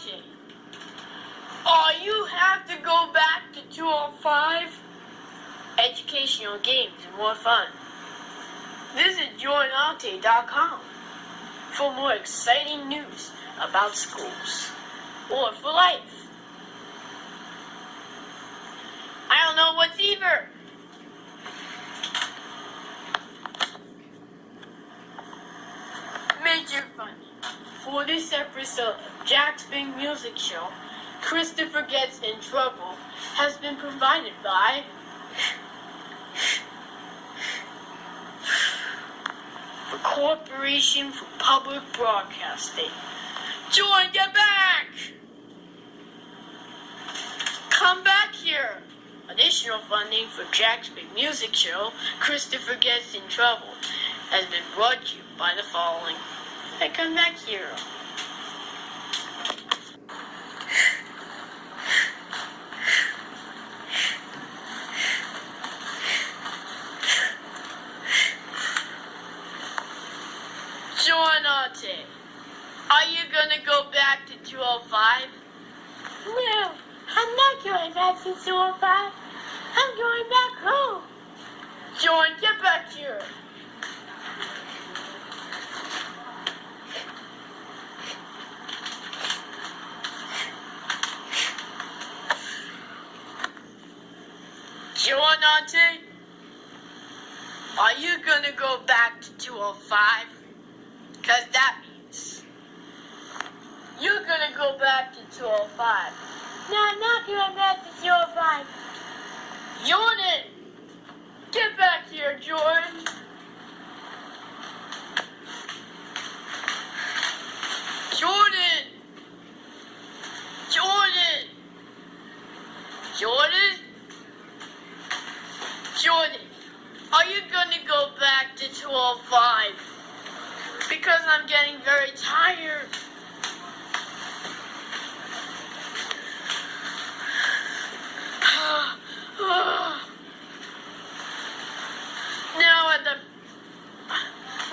Ottey. Oh, you have to go back to 205? Educational games and more fun. Visit JordanOttey.com for more exciting news about schools or for life. I don't know what's either. Major funding for this episode of Jack's Big Music Show, Christopher Gets in Trouble, has been provided by the Corporation for Public Broadcasting. Jordan, get back! Come back here! Additional funding for Jack's Big Music Show, Christopher Gets in Trouble, has been brought to you by the following. Hey, come back here. Jordan Ottey, are you gonna go back to 205? No, I'm not going back to 205. I'm going back home. Jordan, get back here. Jordan Ottey, are you gonna go back to 205? Cause that means you're gonna go back to 205. No, I'm not going back to 205. Jordan, get back here, Jordan. Jordan, are you gonna go back to 205? Because I'm getting very tired.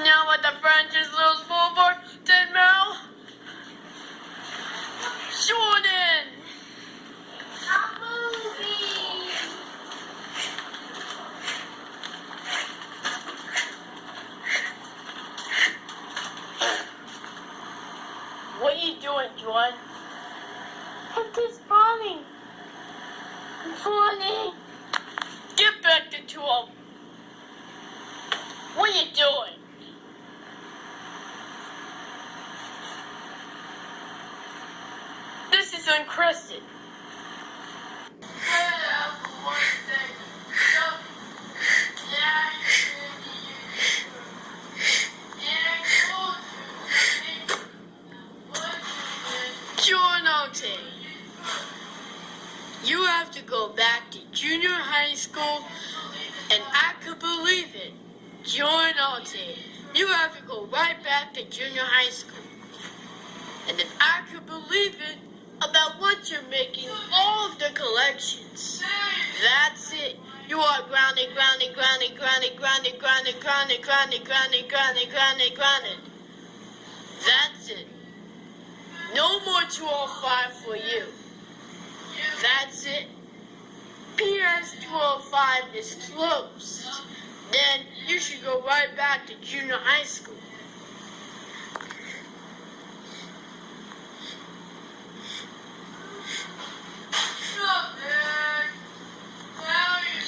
Now at the French's little school for 10 mile. Jordan! A movie! What are you doing, Jordan? I'm just falling. I'm falling. Get back to 205. What are you doing? This is uncrusted. Jordan Ottey, you have to go back to junior high school, and I could believe it. Jordan Ottey, you have to go right back to junior high school. And if I could believe it about what you're making, all of the collections, that's it. You are grounded. That's it. No more 205 for you. That's it. PS 205 is closed. Then you should go right back to junior high school.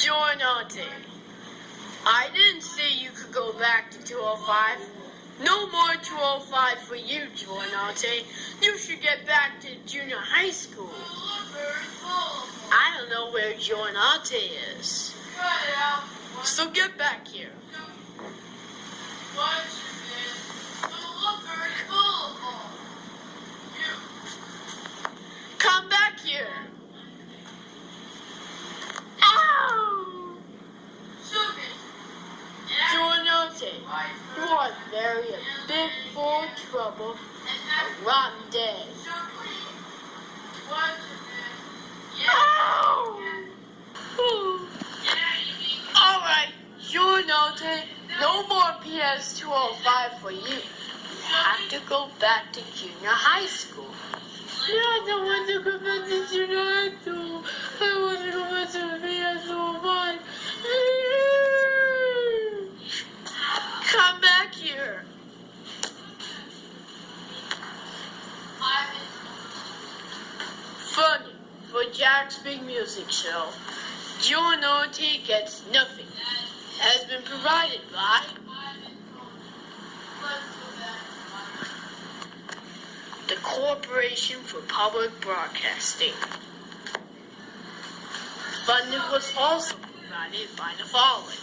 Jordan Ottey, I didn't say you could go back to 205. No more 205 for you, Jordan Ottey. You should get back to junior high school. I don't know where Jordan Ottey is. So get back here. Come back here. Ow! Jordan Ottey, you are very big full of trouble. A rotten day. Ow! Alright, Jordan Ottey, no more PS 205 for you. You have to go back to junior high school. No, I don't want to go back to junior high school. I want to go back to VS01. Come back here. Funny, for Jack's Big Music Show, Jordan Ottey gets nothing. Has been provided by the Corporation for Public Broadcasting. Funding was also provided by the following.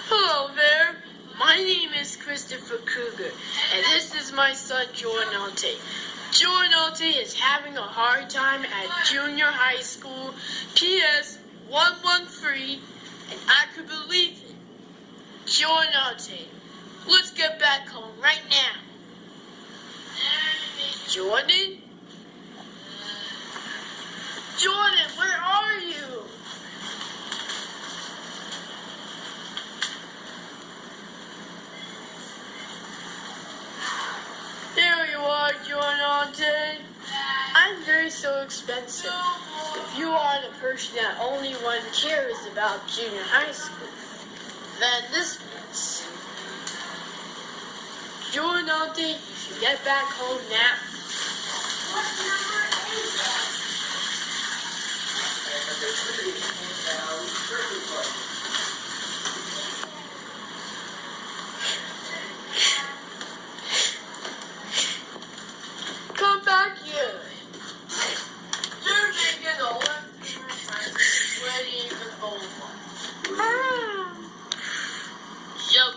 Hello there. My name is Kruger, and this is my son Jordan Ottey. Jordan Ottey is having a hard time at junior high school, PS 113, and I could believe it. Jordan Ottey, let's get back home right now. Jordan? Jordan, where are you? There you are, Jordan Ottey. I'm very so expensive. If you are the person that only one cares about junior high school, then this means Jordan Ottey, you should get back home now. Come back here. You're making a left when even over. Yep.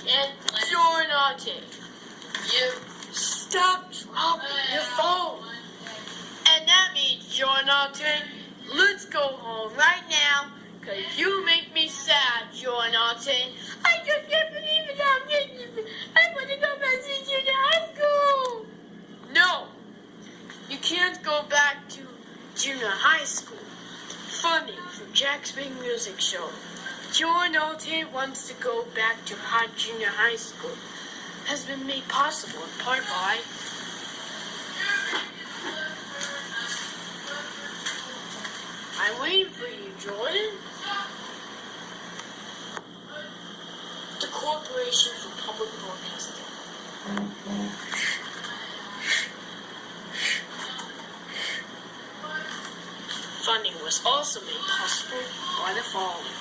And Jordan Ottey, you stop dropping your phone. And that means, Jordan Ottey, let's go home right now, because you make me sad, Jordan Ottey. I just can't believe it. I want to go back to junior high school. No, you can't go back to junior high school. Funding for Jack's Big Music Show. Jordan Ottey wants to go back to junior high school. Has been made possible in part by I'm waiting for you, Jordan. The Corporation for Public Broadcasting. Funding was also made possible by the following.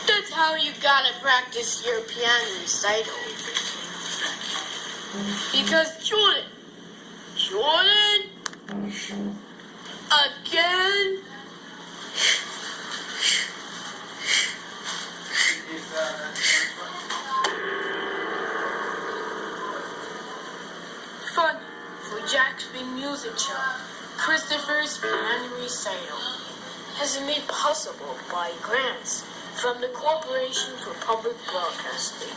That's how you gotta practice your piano recital. Because Jordan, again. Fun for Jack's Big Music Show. Christopher's piano recital has been made possible by grants from the Corporation for Public Broadcasting.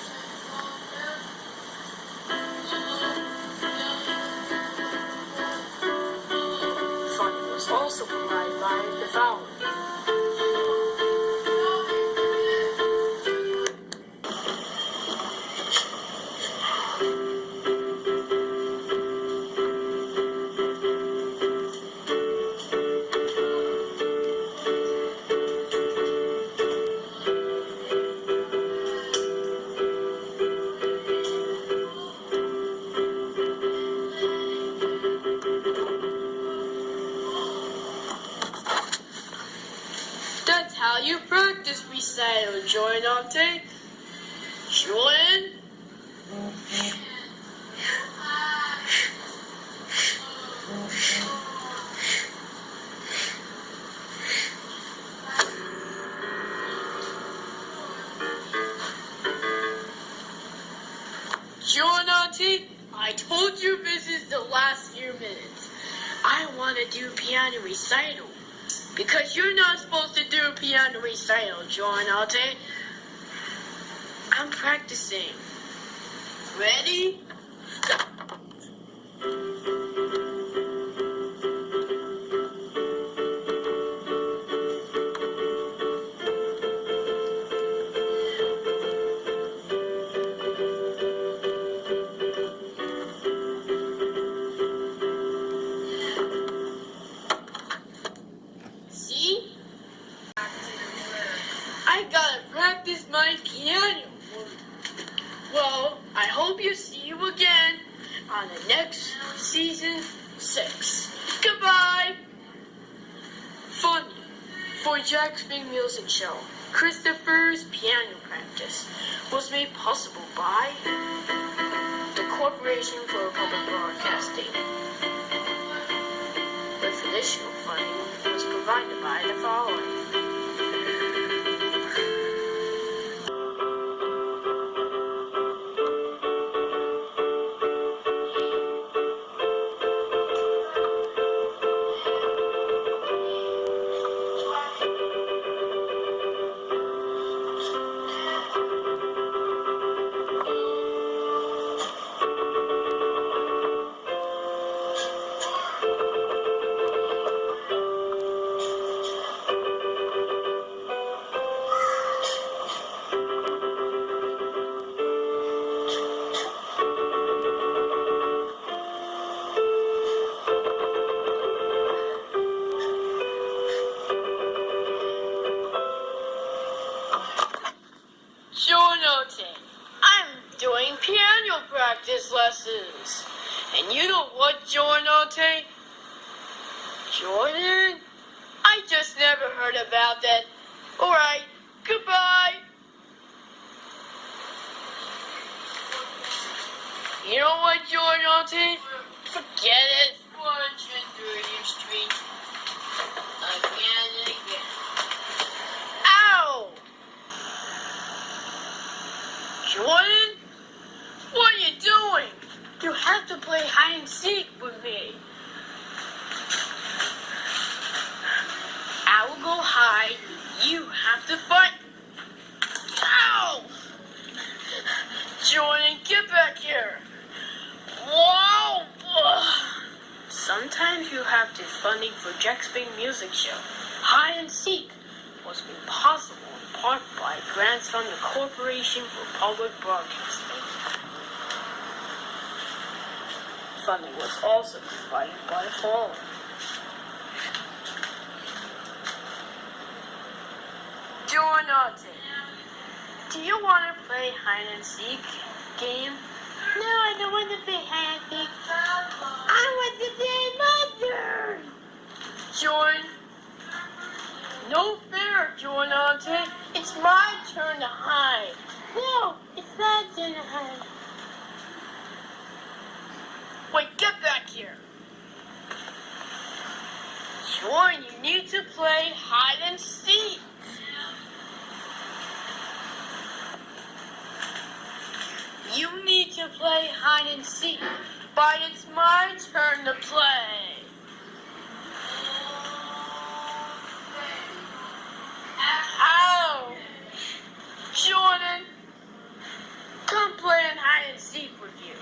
Funding was also provided by the following. That's how you practice recital, Jordan Ottey. Jordan? Jordan Ottey, I told you this is the last few minutes. I want to do piano recital. Because you're not supposed to do piano recital, Jordan Ottey. I'm practicing. Ready? See? I gotta practice my piano. Well, I hope you see you again on the next season 6. Goodbye! Funny, for Jack's Big Music Show, Christopher's piano practice was made possible by the Corporation for Public Broadcasting. With additional funding was provided by the following. Jordan Ottey, I'm doing piano practice lessons. And you know what, Jordan Ottey? Jordan? I just never heard about that. Alright, goodbye. You know what, Jordan Ottey? Forget it. 130th Street. Again and again. Ow! Jordan? What are you doing? You have to play hide and seek with me. I will go hide. You have to fight. Ow! Jordan, get back here. Whoa! Sometimes you have to funding for Jack's Big Music Show. Hide and seek was made possible in part by grants from the Corporation for Public Broadcasting. Funding was also provided by the following. Jordan Ottey, do you want to play hide and seek game? No, I don't want to play hide and seek. I want to play mother. Jordan, no fair, Jordan Ottey. It's my turn to hide. No, it's my turn to hide. Wait, get back here. Jordan, you need to play hide and seek. You need to play hide and seek, but it's my turn to play. Ow! Jordan, come play in hide and seek with you.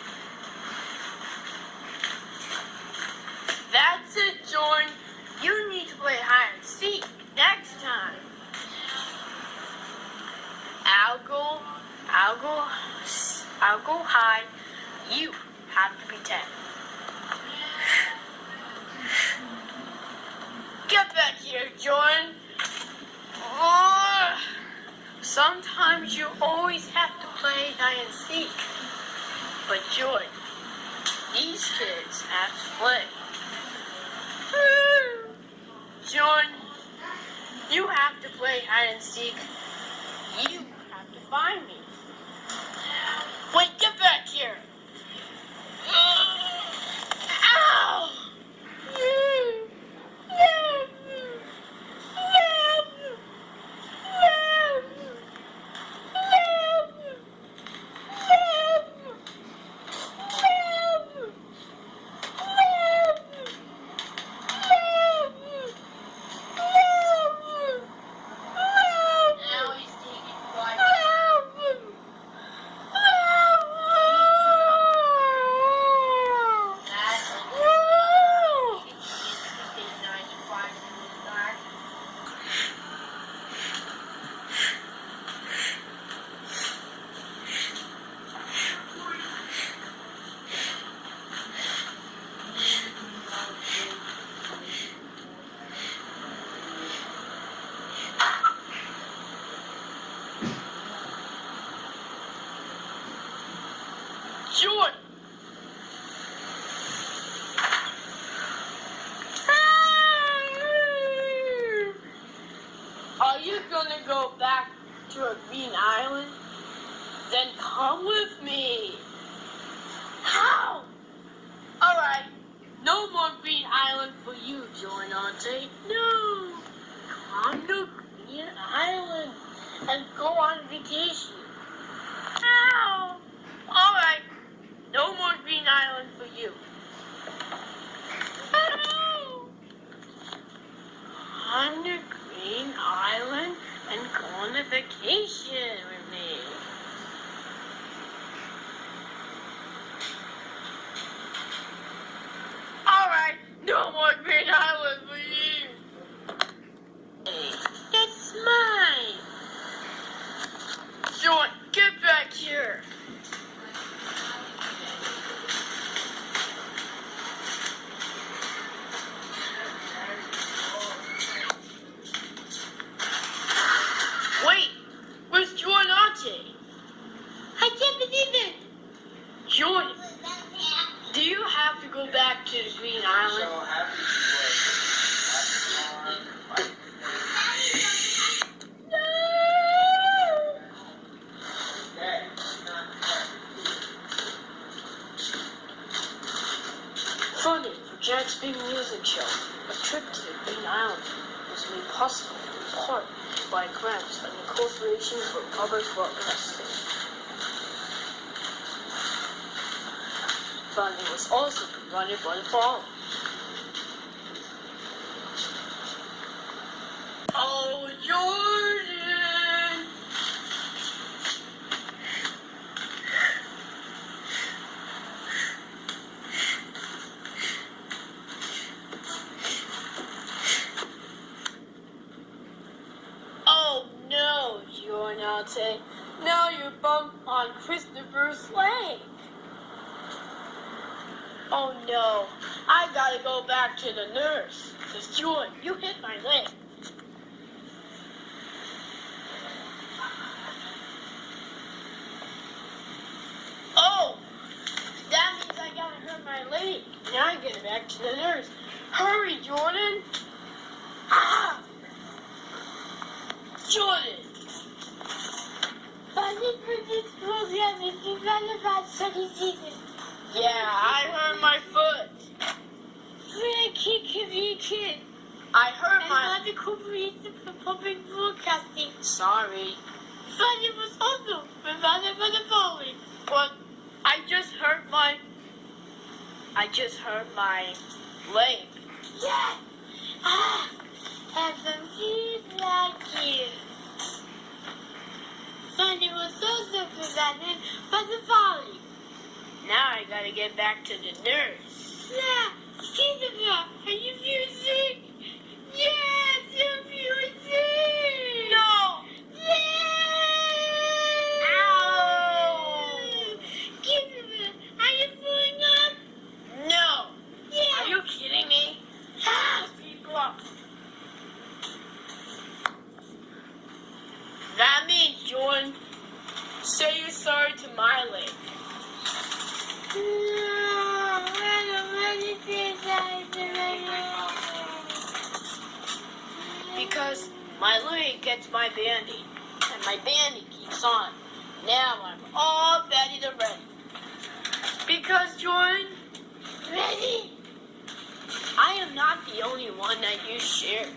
That's it, Jordan. You need to play hide and seek next time. I'll go high. You have to pretend. Get back here, Jordan. Sometimes you always have to play hide and seek. But Jordan, these kids have to play. Jordan, you have to play hide and seek. You have to find me. Wait, get back here. Ow! go back to a green island? Then come with me. How? Alright, no more green island for you, Jordan Ottey. No. Come to green island and go on vacation. How? Alright, no more green island for you. How? On the green island and go on a vacation with me. Alright, no more green island for you. It's mine. Jordan, get back here. Wait, where's Jordan Ottey? I can't believe it. Jordan, do you have to go back to the green island? Funny, for Jack's big music show, a trip to the Green Island was made possible in part by grants from the Compilation for Public Broadcasting. Funding was also provided by the following. Oh, Jordan! Oh no, Jordan Ottey. Now you're bumped on Christopher's leg. Oh no, I gotta go back to the nurse. 'Cause Jordan, you hit my leg. Oh, that means I gotta hurt my leg. Now I get back to the nurse. Hurry, Jordan. Ah! Jordan. Funding for this program is developed by study season. Yeah, I hurt my foot. We're a kid. I hurt my... And the Compilation for Public Broadcasting. Sorry. Funding was also provided by the following. But I just hurt my leg. Yes. Ah, and some kids like you. Funding was also provided by the following. Now I gotta get back to the nurse. Yeah, Christopher, are you music? Yes, you're music. No. Yeah. Ow. Christopher, are you throwing up? No. Yeah. Are you kidding me? Ah, people up. That means, Jordan, say you're sorry to my leg. Because my leg gets my bandy, and my bandy keeps on. Now I'm all ready to ready. Because, Jordan, ready? I am not the only one that you share.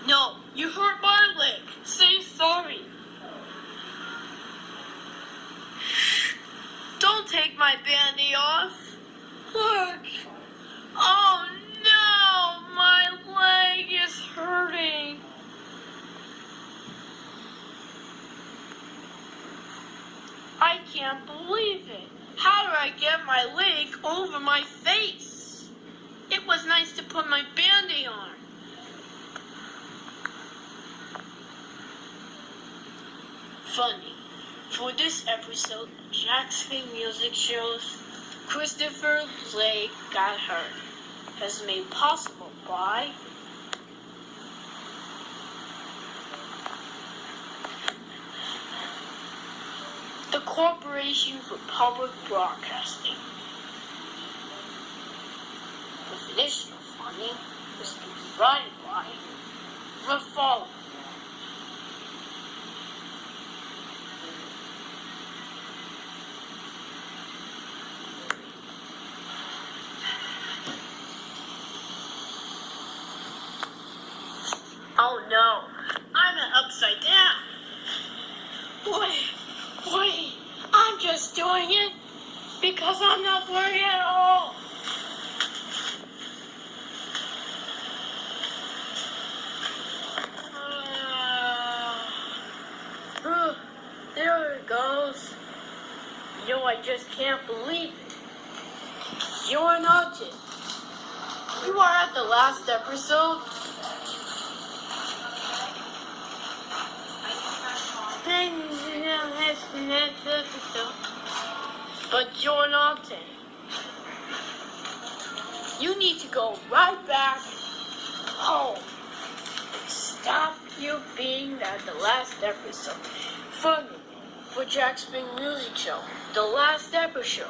No, you hurt my leg. Say sorry. Don't take my bandy off. Look. Oh no, my leg is hurting. I can't believe it. How do I get my leg over my face? It was nice to put my bandy on. Funny. For this episode of Jack's Fake Music Shows, Christopher's leg got hurt. Has made possible by Corporation for Public Broadcasting. With additional funding was provided by the following. Oh no, I'm upside down. Wait, I'm just doing it because I'm not worried at all. There it goes. I just can't believe it. Jordan Ottey, you are at the last episode. But Jordan Ottey, you need to go right back home. Stop you being at the last episode. Funding for Jack Spring Music Show, the last episode,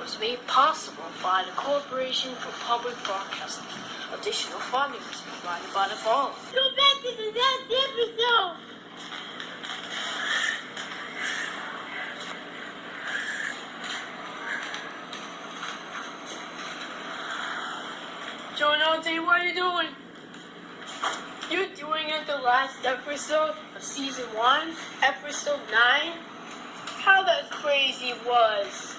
was made possible by the Corporation for Public Broadcasting. Additional funding was provided by the following. Go back to the last episode! Jordan Ottey, what are you doing? You're doing it the last episode of season 1, episode 9? How that crazy was.